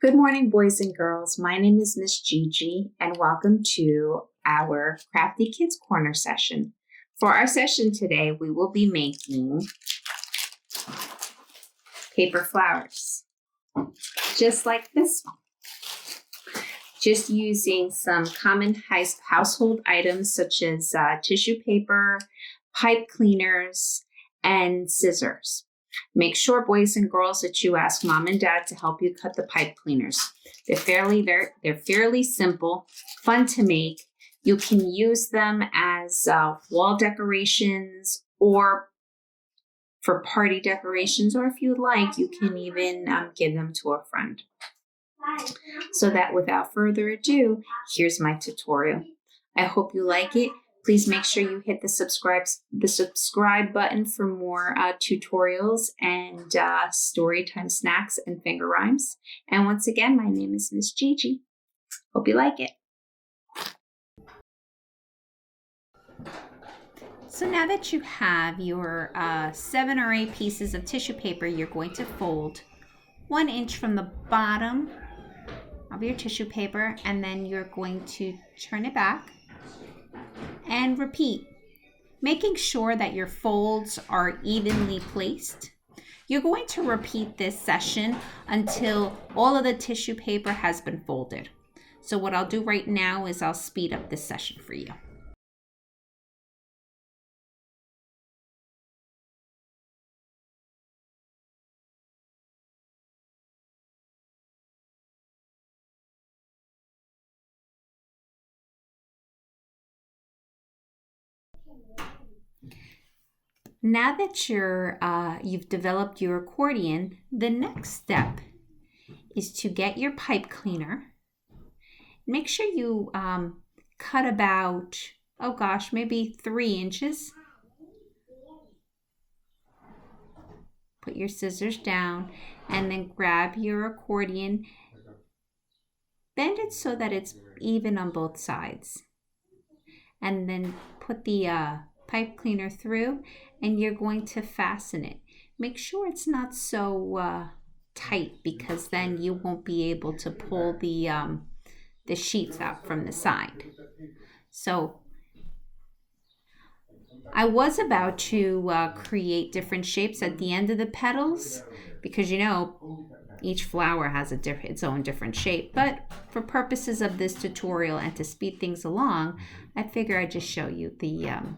Good morning, boys and girls. My name is Miss Gigi, and welcome to our Crafty Kids Corner session. For our session today, we will be making paper flowers, just like this one. Just using some common household items such as tissue paper, pipe cleaners, and scissors. Make sure, boys and girls, that you ask mom and dad to help you cut the pipe cleaners. They're fairly simple, fun to make. You can use them as wall decorations or for party decorations, or if you'd like, you can even give them to a friend. So that without further ado, here's my tutorial. I hope you like it. Please make sure you hit the subscribe button for more tutorials and story time snacks and finger rhymes. And once again, my name is Miss Gigi. Hope you like it. So now that you have your 7 or 8 pieces of tissue paper, you're going to fold 1 inch from the bottom of your tissue paper, and then you're going to turn it back and repeat, making sure that your folds are evenly placed. You're going to repeat this session until all of the tissue paper has been folded. So what I'll do right now is I'll speed up this session for you. Now that you've developed your accordion, the next step is to get your pipe cleaner. Make sure you cut about, maybe 3 inches. Put your scissors down and then grab your accordion. Bend it so that it's even on both sides. And then put the pipe cleaner through, and you're going to fasten it. Make sure it's not so tight, because then you won't be able to pull the sheets out from the side. So I was about to create different shapes at the end of the petals, because each flower has its own different shape. But for purposes of this tutorial and to speed things along, I figure I'd just show you the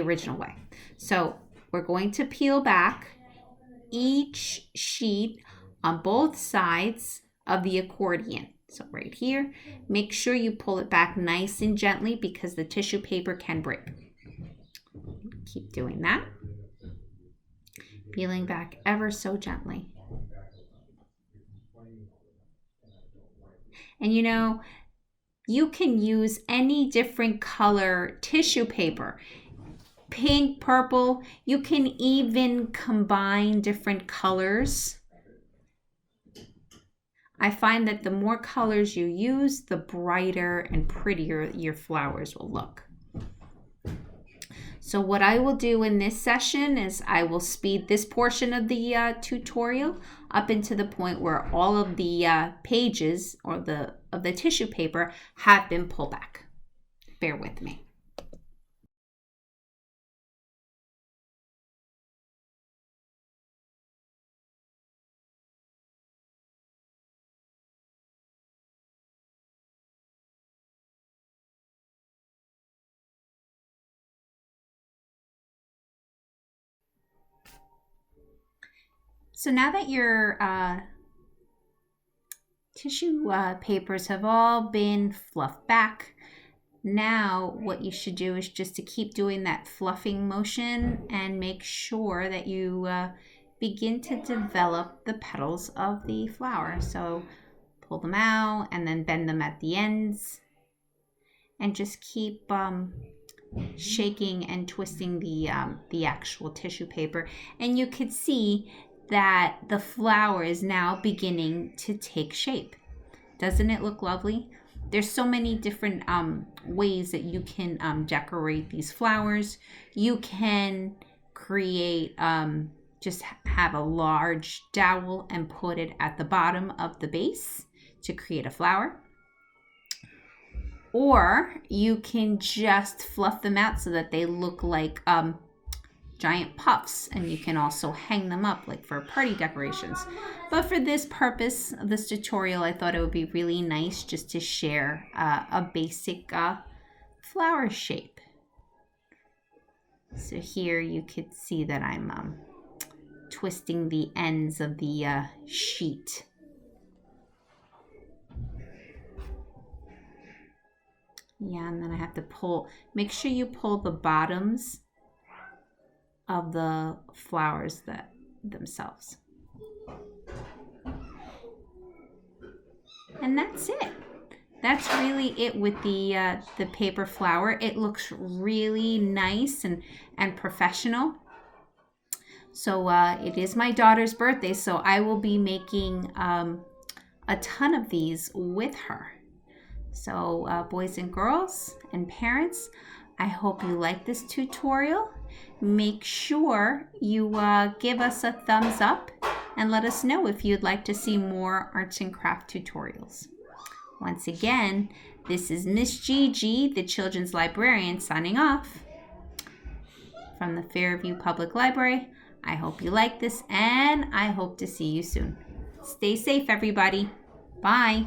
original way. So we're going to peel back each sheet on both sides of the accordion. So right here, make sure you pull it back nice and gently, because the tissue paper can break. Keep doing that. Peeling back ever so gently. And you can use any different color tissue paper. Pink, purple, you can even combine different colors. I find that the more colors you use, the brighter and prettier your flowers will look. So what I will do in this session is I will speed this portion of the tutorial up into the point where all of the pages of the tissue paper have been pulled back. Bear with me. So now that your tissue papers have all been fluffed back, now what you should do is just to keep doing that fluffing motion and make sure that you begin to develop the petals of the flower. So pull them out and then bend them at the ends, and just keep shaking and twisting the actual tissue paper. And you could see that the flower is now beginning to take shape. Doesn't it look lovely? There's so many different ways that you can decorate these flowers. You can create just have a large dowel and put it at the bottom of the base to create a flower. Or you can just fluff them out so that they look like giant puffs, and you can also hang them up like for party decorations. But for this purpose, this tutorial, I thought it would be really nice just to share a basic flower shape. So here you could see that I'm twisting the ends of the sheet. Yeah, and then I have to pull, make sure you pull the bottoms of the flowers themselves. And that's it. That's really it with the paper flower. It looks really nice and professional. So it is my daughter's birthday, so I will be making a ton of these with her. So boys and girls and parents, I hope you like this tutorial. Make sure you give us a thumbs up and let us know if you'd like to see more arts and craft tutorials. Once again, this is Miss Gigi, the children's librarian, signing off from the Fairview Public Library. I hope you like this, and I hope to see you soon. Stay safe, everybody. Bye.